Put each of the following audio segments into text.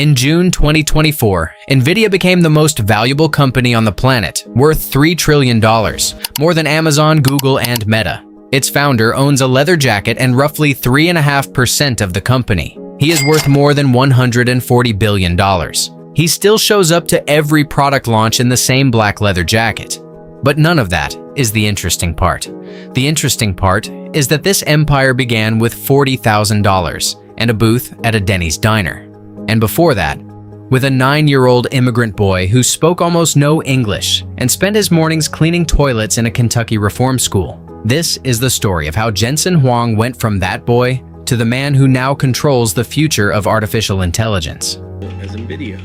In June 2024, Nvidia became the most valuable company on the planet, worth $3 trillion, more than Amazon, Google, and Meta. Its founder owns a leather jacket and roughly 3.5% of the company. He is worth more than $140 billion. He still shows up to every product launch in the same black leather jacket. But none of that is the interesting part. The interesting part is that this empire began with $40,000 and a booth at a Denny's diner. And before that, with a 9-year-old immigrant boy who spoke almost no English and spent his mornings cleaning toilets in a Kentucky reform school. This is the story of how Jensen Huang went from that boy to the man who now controls the future of artificial intelligence. As Nvidia.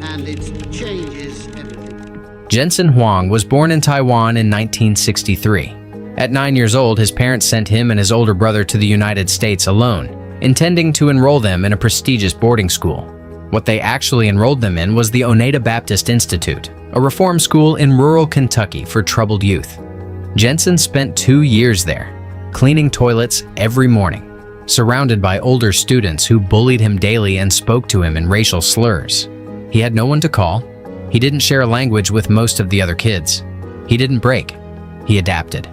And it changes everything. Jensen Huang was born in Taiwan in 1963. At 9 years old, his parents sent him and his older brother to the United States alone, intending to enroll them in a prestigious boarding school. What they actually enrolled them in was the Oneida Baptist Institute, a reform school in rural Kentucky for troubled youth. Jensen spent 2 years there, cleaning toilets every morning, surrounded by older students who bullied him daily and spoke to him in racial slurs. He had no one to call. He didn't share a language with most of the other kids. He didn't break. He adapted.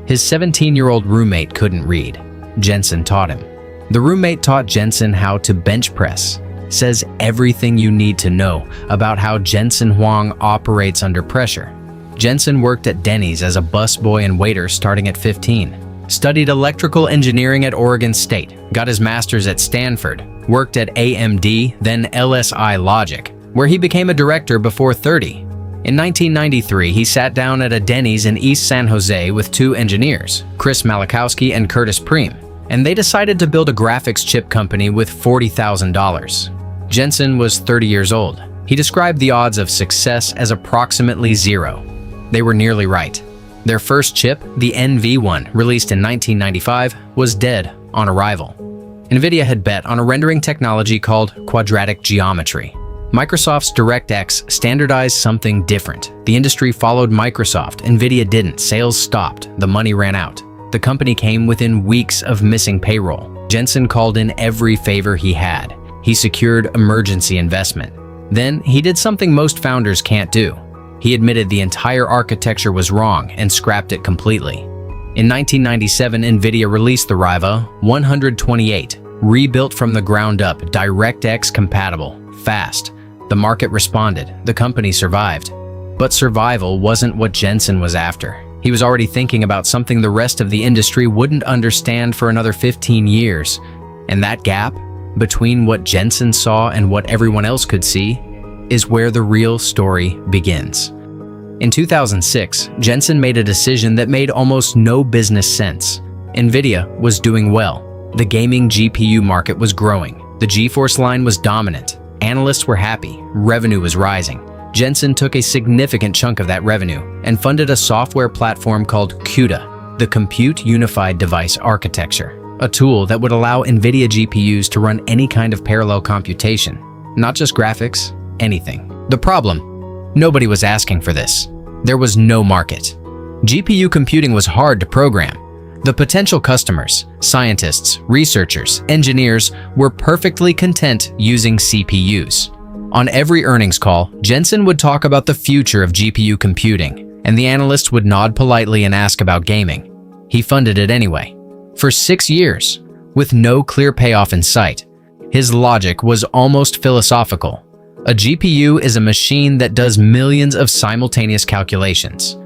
His 17-year-old roommate couldn't read. Jensen taught him. The roommate taught Jensen how to bench press, says everything you need to know about how Jensen Huang operates under pressure. Jensen worked at Denny's as a busboy and waiter starting at 15, studied electrical engineering at Oregon State, got his master's at Stanford, worked at AMD, then LSI Logic, where he became a director before 30. In 1993, he sat down at a Denny's in East San Jose with 2 engineers, Chris Malachowski and Curtis Preem, and they decided to build a graphics chip company with $40,000. Jensen was 30 years old. He described the odds of success as approximately 0. They were nearly right. Their first chip, the NV1, released in 1995, was dead on arrival. Nvidia had bet on a rendering technology called quadratic geometry. Microsoft's DirectX standardized something different. The industry followed Microsoft. Nvidia didn't. Sales stopped. The money ran out. The company came within weeks of missing payroll. Jensen called in every favor he had. He secured emergency investment. Then he did something most founders can't do. He admitted the entire architecture was wrong and scrapped it completely. In 1997, Nvidia released the Riva 128, rebuilt from the ground up, DirectX compatible, fast. The market responded. The company survived. But survival wasn't what Jensen was after. He was already thinking about something the rest of the industry wouldn't understand for another 15 years. And that gap between what Jensen saw and what everyone else could see is where the real story begins. In 2006, Jensen made a decision that made almost no business sense. Nvidia was doing well. The gaming GPU market was growing. The GeForce line was dominant. Analysts were happy. Revenue was rising. Jensen took a significant chunk of that revenue and funded a software platform called CUDA, the Compute Unified Device Architecture, a tool that would allow NVIDIA GPUs to run any kind of parallel computation, not just graphics, anything. The problem? Nobody was asking for this. There was no market. GPU computing was hard to program. The potential customers, scientists, researchers, engineers were perfectly content using CPUs. On every earnings call, Jensen would talk about the future of GPU computing, and the analysts would nod politely and ask about gaming. He funded it anyway. For 6 years, with no clear payoff in sight. His logic was almost philosophical. A GPU is a machine that does millions of simultaneous calculations.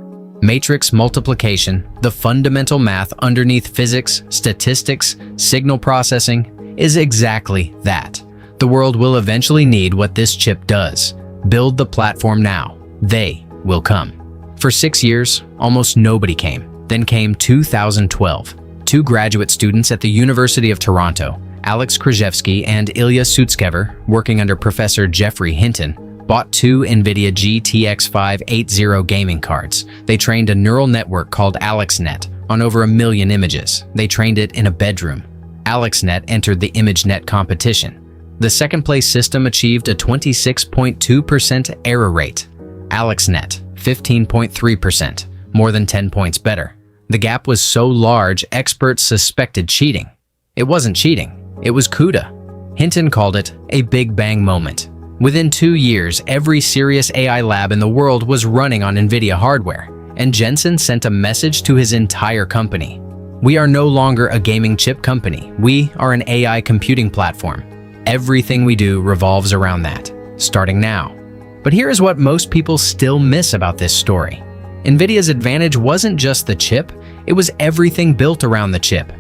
Matrix multiplication, the fundamental math underneath physics, statistics, signal processing, is exactly that. The world will eventually need what this chip does. Build the platform now. They will come. For 6 years, almost nobody came. Then came 2012. 2 graduate students at the University of Toronto, Alex Krzyzewski and Ilya Sutskever, working under Professor Jeffrey Hinton, bought 2 NVIDIA GTX 580 gaming cards. They trained a neural network called AlexNet on over 1 million images. They trained it in a bedroom. AlexNet entered the ImageNet competition. The second-place system achieved a 26.2% error rate. AlexNet, 15.3%, more than 10 points better. The gap was so large, experts suspected cheating. It wasn't cheating, it was CUDA. Hinton called it a Big Bang moment. Within 2 years, every serious AI lab in the world was running on Nvidia hardware, and Jensen sent a message to his entire company. We are no longer a gaming chip company. We are an AI computing platform. Everything we do revolves around that, starting now. But here is what most people still miss about this story. Nvidia's advantage wasn't just the chip, it was everything built around the chip.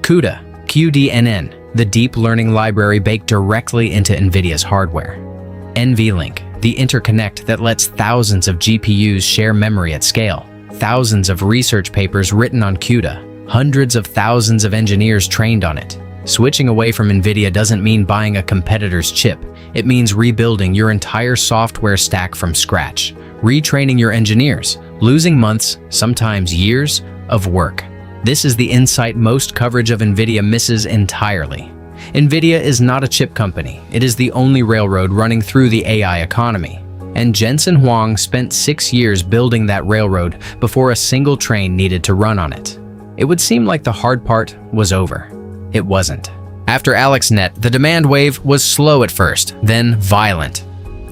CUDA, QDNN, the deep learning library baked directly into Nvidia's hardware. NVLink, the interconnect that lets thousands of GPUs share memory at scale. Thousands of research papers written on CUDA. Hundreds of thousands of engineers trained on it. Switching away from Nvidia doesn't mean buying a competitor's chip. It means rebuilding your entire software stack from scratch, retraining your engineers, losing months, sometimes years, of work. This is the insight most coverage of Nvidia misses entirely. Nvidia is not a chip company. It is the only railroad running through the AI economy. And Jensen Huang spent 6 years building that railroad before a single train needed to run on it. It would seem like the hard part was over. It wasn't. After AlexNet, the demand wave was slow at first, then violent.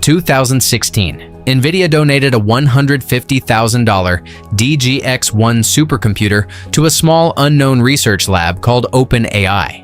2016, Nvidia donated a $150,000 DGX-1 supercomputer to a small unknown research lab called OpenAI.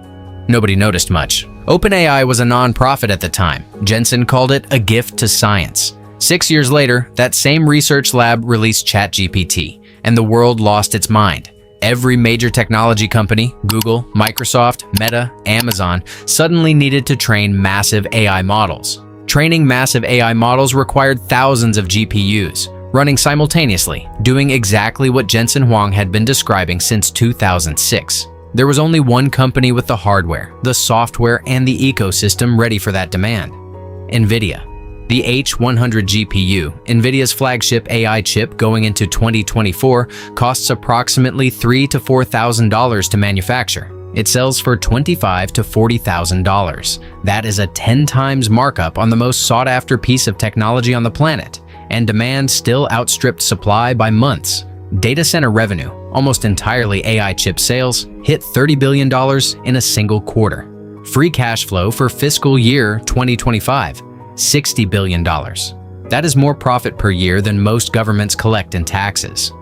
Nobody noticed much. OpenAI was a non-profit at the time. Jensen called it a gift to science. 6 years later, that same research lab released ChatGPT, and the world lost its mind. Every major technology company, Google, Microsoft, Meta, Amazon, suddenly needed to train massive AI models. Training massive AI models required thousands of GPUs, running simultaneously, doing exactly what Jensen Huang had been describing since 2006. There was only one company with the hardware, the software, and the ecosystem ready for that demand: Nvidia. The H100 GPU, Nvidia's flagship AI chip going into 2024, costs approximately $3,000 to $4,000 to manufacture. It sells for $25,000 to $40,000. That is a 10 times markup on the most sought-after piece of technology on the planet, and demand still outstripped supply by months. Data center revenue, almost entirely AI chip sales, hit $30 billion in a single quarter. Free cash flow for fiscal year 2025, $60 billion. That is more profit per year than most governments collect in taxes.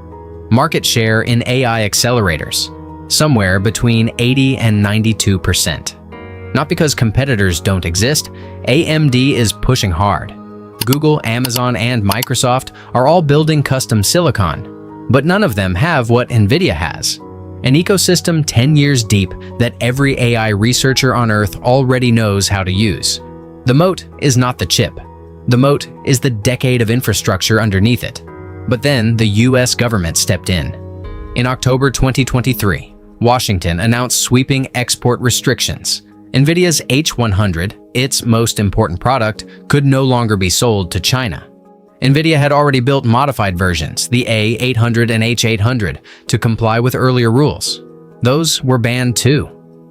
Market share in AI accelerators, somewhere between 80 and 92%. Not because competitors don't exist, AMD is pushing hard. Google, Amazon, and Microsoft are all building custom silicon, but none of them have what Nvidia has. An ecosystem 10 years deep that every AI researcher on Earth already knows how to use. The moat is not the chip. The moat is the decade of infrastructure underneath it. But then the US government stepped in. In October 2023, Washington announced sweeping export restrictions. Nvidia's H100, its most important product, could no longer be sold to China. Nvidia had already built modified versions, the A800 and H800, to comply with earlier rules. Those were banned too.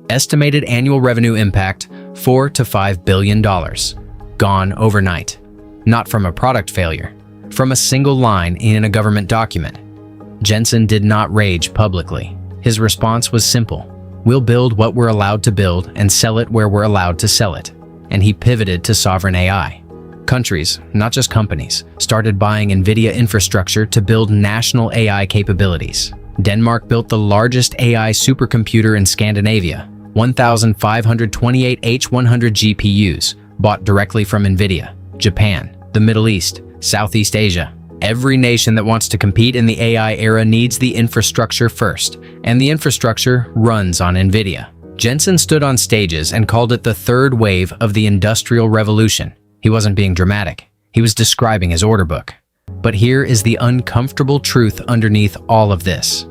Estimated annual revenue impact, $4 to $5 billion. Gone overnight. Not from a product failure, from a single line in a government document. Jensen did not rage publicly. His response was simple. We'll build what we're allowed to build and sell it where we're allowed to sell it. And he pivoted to sovereign AI. Countries, not just companies, started buying Nvidia infrastructure to build national AI capabilities. Denmark built the largest AI supercomputer in Scandinavia, 1,528 H100 GPUs, bought directly from Nvidia. Japan, the Middle East, Southeast Asia. Every nation that wants to compete in the AI era needs the infrastructure first, and the infrastructure runs on Nvidia. Jensen stood on stages and called it the third wave of the Industrial Revolution. He wasn't being dramatic. He was describing his order book. But here is the uncomfortable truth underneath all of this.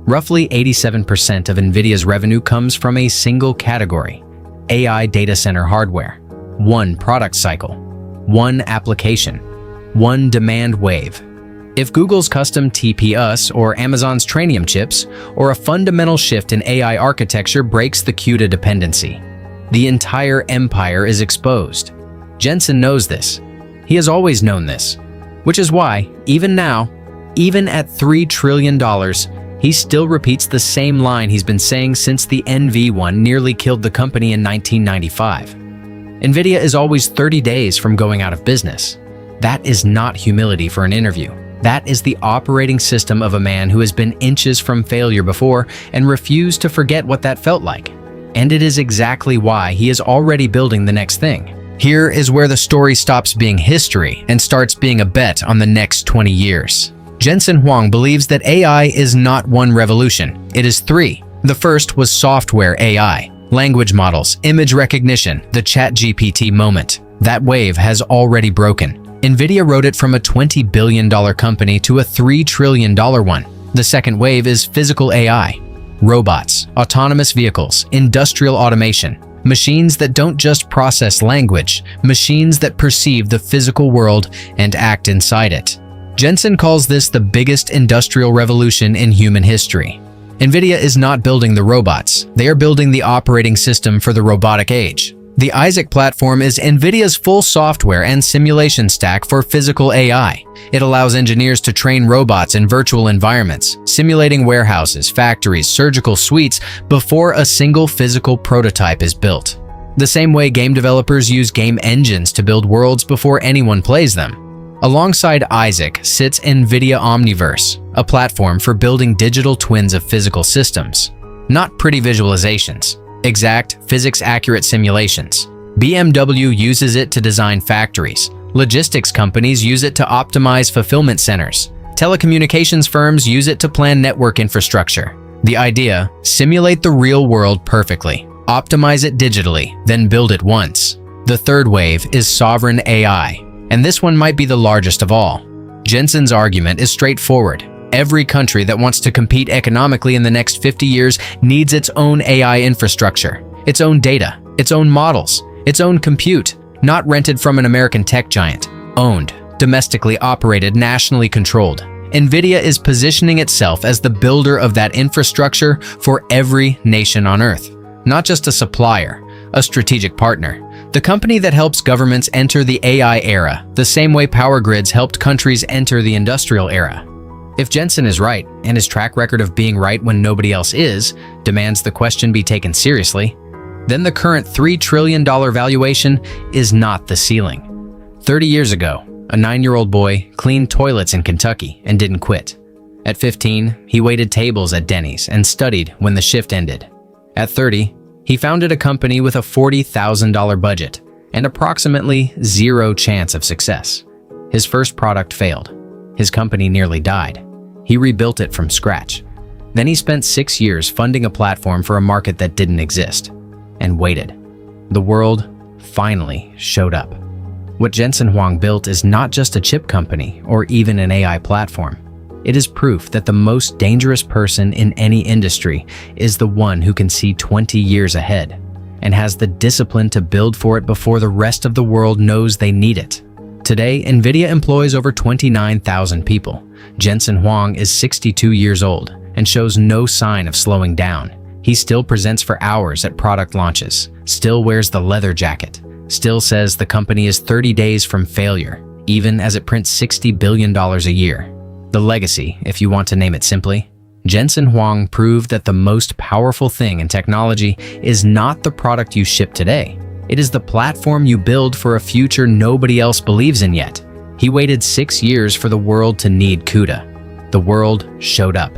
Roughly 87% of Nvidia's revenue comes from a single category: AI data center hardware. One product cycle, one application, one demand wave. If Google's custom TPUs or Amazon's Trainium chips or a fundamental shift in AI architecture breaks the CUDA dependency, the entire empire is exposed. Jensen knows this. He has always known this, which is why, even now, even at $3 trillion, he still repeats the same line he's been saying since the NV1 nearly killed the company in 1995. Nvidia is always 30 days from going out of business. That is not humility for an interview. That is the operating system of a man who has been inches from failure before and refused to forget what that felt like. And it is exactly why he is already building the next thing. Here is where the story stops being history and starts being a bet on the next 20 years. Jensen Huang believes that AI is not one revolution, it is three. The first was software AI, language models, image recognition, the ChatGPT moment. That wave has already broken. Nvidia rode it from a $20 billion company to a $3 trillion one. The second wave is physical AI. Robots, autonomous vehicles, industrial automation. Machines that don't just process language, machines that perceive the physical world and act inside it. Jensen calls this the biggest industrial revolution in human history. Nvidia is not building the robots, they are building the operating system for the robotic age. The Isaac platform is Nvidia's full software and simulation stack for physical AI. It allows engineers to train robots in virtual environments, simulating warehouses, factories, surgical suites before a single physical prototype is built. The same way game developers use game engines to build worlds before anyone plays them. Alongside Isaac sits Nvidia Omniverse, a platform for building digital twins of physical systems. Not pretty visualizations. Exact, physics-accurate simulations. BMW uses it to design factories. Logistics companies use it to optimize fulfillment centers. Telecommunications firms use it to plan network infrastructure. The idea: simulate the real world perfectly, optimize it digitally, then build it once. The third wave is sovereign AI, and this one might be the largest of all. Jensen's argument is straightforward. Every country that wants to compete economically in the next 50 years needs its own AI infrastructure, its own data, its own models, its own compute, not rented from an American tech giant, owned, domestically operated, nationally controlled. Nvidia is positioning itself as the builder of that infrastructure for every nation on Earth, not just a supplier, a strategic partner. The company that helps governments enter the AI era, the same way power grids helped countries enter the industrial era. If Jensen is right, and his track record of being right when nobody else is, demands the question be taken seriously, then the current $3 trillion valuation is not the ceiling. 30 years ago, a 9-year-old boy cleaned toilets in Kentucky and didn't quit. At 15, he waited tables at Denny's and studied when the shift ended. At 30, he founded a company with a $40,000 budget and approximately zero chance of success. His first product failed. His company nearly died. He rebuilt it from scratch. Then he spent 6 years funding a platform for a market that didn't exist, and waited. The world finally showed up. What Jensen Huang built is not just a chip company or even an AI platform. It is proof that the most dangerous person in any industry is the one who can see 20 years ahead and has the discipline to build for it before the rest of the world knows they need it. Today, Nvidia employs over 29,000 people. Jensen Huang is 62 years old and shows no sign of slowing down. He still presents for hours at product launches, still wears the leather jacket, still says the company is 30 days from failure, even as it prints $60 billion a year. The legacy, if you want to name it simply, Jensen Huang proved that the most powerful thing in technology is not the product you ship today. It is the platform you build for a future nobody else believes in yet. He waited 6 years for the world to need CUDA. The world showed up.